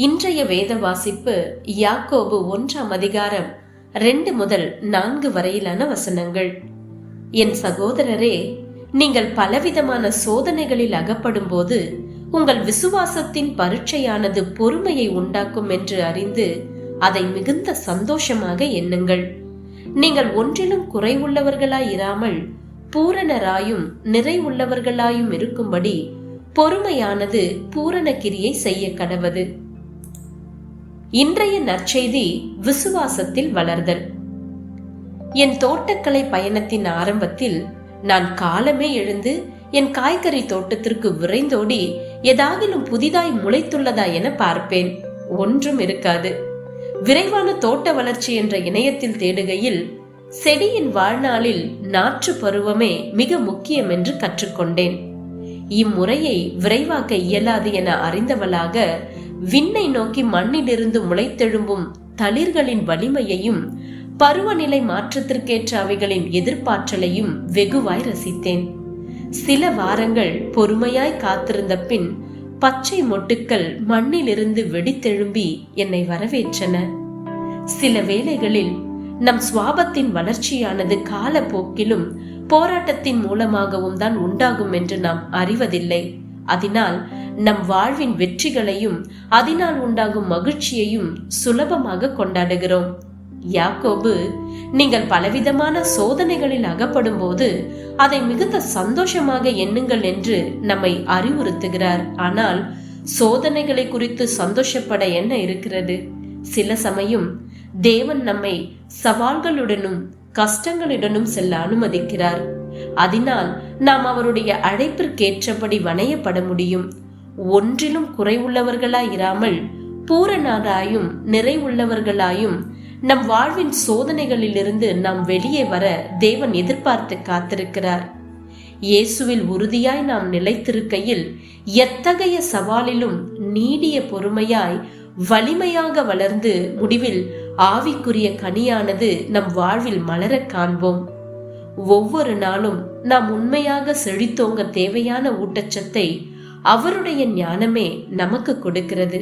இன்றைய வேத வாசிப்பு யாக்கோபு 1 2 முதல் 4 வரையிலான வசனங்கள். என் சகோதரரே, நீங்கள் பலவிதமான சோதனைகளில் அகப்படும் போது உங்கள் விசுவாசத்தின் பரீட்சையானது பொறுமையை உண்டாக்கும் என்று அறிந்து அதை மிகுந்த சந்தோஷமாக எண்ணுங்கள். நீங்கள் ஒன்றிலும் குறைவுள்ளவர்களாயிராமல் பூரணராயும் நிறைவுள்ளவர்களாயும் இருக்கும்படி பொறுமையானது பூரண கிரியை செய்ய கடவது. இன்றைய நற்செய்தி விசுவாசத்தில் வளர்தல். என் தோட்டக்கலை பயணத்தின் ஆரம்பத்தில் நான் காலமே எழுந்து என் காய்கறி தோட்டத்திற்கு விரைந்தோடி ஏதாகிலும் புதிதாய் முளைத்துள்ளதா என பார்ப்பேன். ஒன்றும் இருக்காது. விரைவான தோட்ட வளர்ச்சி என்ற இணையத்தில் தேடுகையில் செடியின் வாழ்நாளில் நாற்று பருவமே மிக முக்கியம் என்று கற்றுக்கொண்டேன். இம்முறையை விரைவாக்க இயலாது என அறிந்தவளாக விண்ணை நோக்கி மண்ணிலிருந்து முளைத்தெழும்பும் தளிர்களின் வலிமையையும் பருவநிலை மாற்றத்திற்கேற்ற அவைகளின் எதிர்ப்பாற்றலையும் வெகுவாய் ரசித்தேன். சில வாரங்கள் பொறுமையாய் காத்திருந்த பின் பச்சை மொட்டுக்கள் மண்ணிலிருந்து வெடித்தெழும்பி என்னை வரவேற்றன. சில வேளைகளில் நம் சுவாபத்தின் வளர்ச்சியானது காலப்போக்கிலும் போராட்டத்தின் மூலமாகவும் தான் உண்டாகும் என்று நாம் அறிவதில்லை. அதனால் நம் வாழ்வின் வெற்றிகளையும் அதனால் உண்டாகும் மகிழ்ச்சியையும் சுலபமாக கொண்டாடுகிறோம். யாக்கோபு, நீங்கள் பலவிதமான சோதனைகளில் அகப்படும் போது அதை மிகுந்த சந்தோஷமாக எண்ணுங்கள் என்று நம்மை அறிவுறுத்துகிறார். ஆனால் சோதனைகளை குறித்து சந்தோஷப்பட என்ன இருக்கிறது? சில சமயம் தேவன் நம்மை சவால்களுடனும் கஷ்டங்களுடனும் செல்ல அனுமதிக்கிறார். அதனால் நாம் அவருடைய அழைப்பிற்கேற்றபடி வணையப்பட முடியும். ஒன்றிலும் குறைவுள்ளவர்களாயிராமல் பூரணராயும் நிறைவுள்ளவர்களாயும் நம் வாழ்வின் சோதனைகளிலிருந்து நாம் வெளியே வர தேவன் எதிர்பார்த்து காத்திருக்கிறார். இயேசுவில் உறுதியாய் நாம் நிலைத்திருக்கையில் எத்தகைய சவாலிலும் நீடிய பொறுமையாய் வலிமையாக வளர்ந்து முடிவில் ஆவிக்குரிய கனியானது நம் வாழ்வில் மலர காண்போம். ஒவ்வொரு நாளும் நாம் உண்மையாக செழித்தோங்க தேவையான ஊட்டச்சத்தை அவருடைய ஞானமே நமக்கு கொடுக்கிறது.